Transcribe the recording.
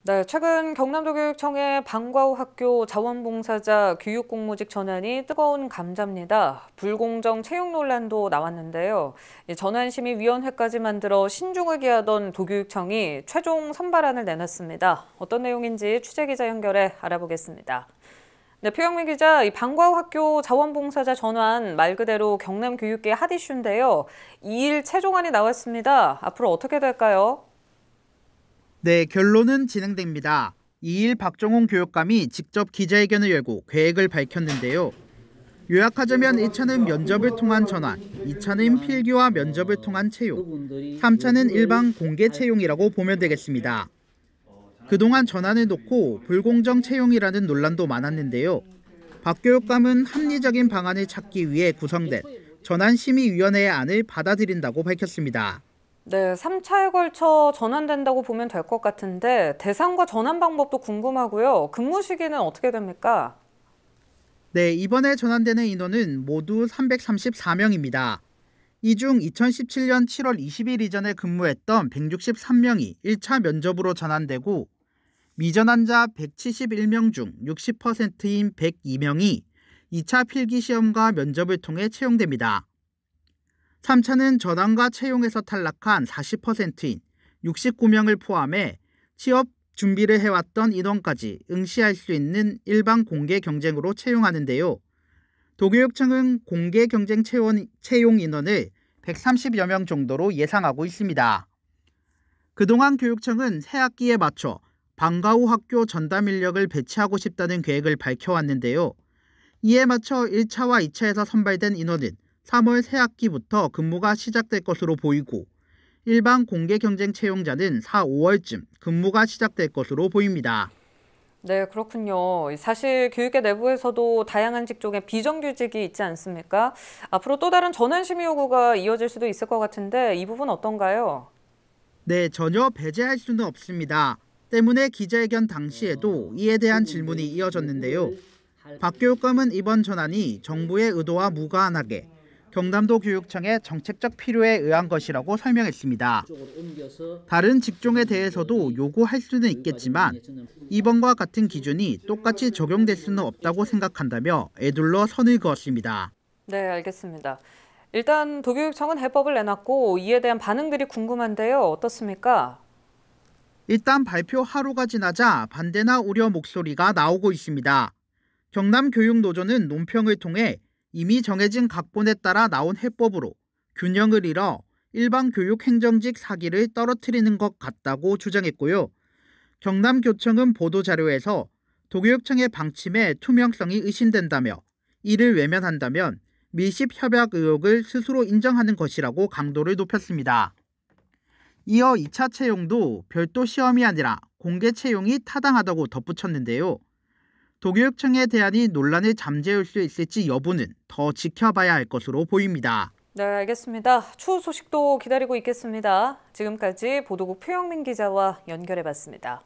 네, 최근 경남도 교육청의 방과 후 학교 자원봉사자 교육공모직 전환이 뜨거운 감자입니다. 불공정 채용 논란도 나왔는데요. 전환심의위원회까지 만들어 신중을 기하던 도교육청이 최종 선발안을 내놨습니다. 어떤 내용인지 취재기자 연결해 알아보겠습니다. 네, 표영민 기자, 이 방과 후 학교 자원봉사자 전환 말 그대로 경남 교육계 핫 이슈인데요. 2일 최종안이 나왔습니다. 앞으로 어떻게 될까요? 네, 결론은 진행됩니다. 2일 박정홍 교육감이 직접 기자회견을 열고 계획을 밝혔는데요. 요약하자면 1차는 면접을 통한 전환, 2차는 필기와 면접을 통한 채용, 3차는 일반 공개 채용이라고 보면 되겠습니다. 그동안 전환을 놓고 불공정 채용이라는 논란도 많았는데요. 박 교육감은 합리적인 방안을 찾기 위해 구성된 전환심의위원회의 안을 받아들인다고 밝혔습니다. 네, 3차에 걸쳐 전환된다고 보면 될 것 같은데 대상과 전환 방법도 궁금하고요. 근무 시기는 어떻게 됩니까? 네, 이번에 전환되는 인원은 모두 334명입니다. 이 중 2017년 7월 20일 이전에 근무했던 163명이 1차 면접으로 전환되고 미전환자 171명 중 60%인 102명이 2차 필기시험과 면접을 통해 채용됩니다. 3차는 전환과 채용에서 탈락한 40%인 69명을 포함해 취업 준비를 해왔던 인원까지 응시할 수 있는 일반 공개 경쟁으로 채용하는데요. 도교육청은 공개 경쟁 채용 인원을 130여 명 정도로 예상하고 있습니다. 그동안 교육청은 새 학기에 맞춰 방과 후 학교 전담 인력을 배치하고 싶다는 계획을 밝혀왔는데요. 이에 맞춰 1차와 2차에서 선발된 인원은 3월 새 학기부터 근무가 시작될 것으로 보이고 일반 공개 경쟁 채용자는 4, 5월쯤 근무가 시작될 것으로 보입니다. 네, 그렇군요. 사실 교육계 내부에서도 다양한 직종에 비정규직이 있지 않습니까? 앞으로 또 다른 전환 심의 요구가 이어질 수도 있을 것 같은데 이 부분 어떤가요? 네, 전혀 배제할 수는 없습니다. 때문에 기자회견 당시에도 이에 대한 질문이 이어졌는데요. 박 교육감은 이번 전환이 정부의 의도와 무관하게 경남도 교육청의 정책적 필요에 의한 것이라고 설명했습니다. 다른 직종에 대해서도 요구할 수는 있겠지만 이번과 같은 기준이 똑같이 적용될 수는 없다고 생각한다며 에둘러 선을 그었습니다. 네, 알겠습니다. 일단 도교육청은 해법을 내놨고 이에 대한 반응들이 궁금한데요. 어떻습니까? 일단 발표 하루가 지나자 반대나 우려 목소리가 나오고 있습니다. 경남교육노조는 논평을 통해 이미 정해진 각본에 따라 나온 해법으로 균형을 잃어 일반 교육 행정직 사기를 떨어뜨리는 것 같다고 주장했고요. 경남교청은 보도자료에서 도교육청의 방침에 투명성이 의심된다며 이를 외면한다면 밀집 협약 의혹을 스스로 인정하는 것이라고 강도를 높였습니다. 이어 2차 채용도 별도 시험이 아니라 공개 채용이 타당하다고 덧붙였는데요. 도교육청의 대안이 논란을 잠재울 수 있을지 여부는 더 지켜봐야 할 것으로 보입니다. 네, 알겠습니다. 추후 소식도 기다리고 있겠습니다. 지금까지 보도국 표영민 기자와 연결해봤습니다.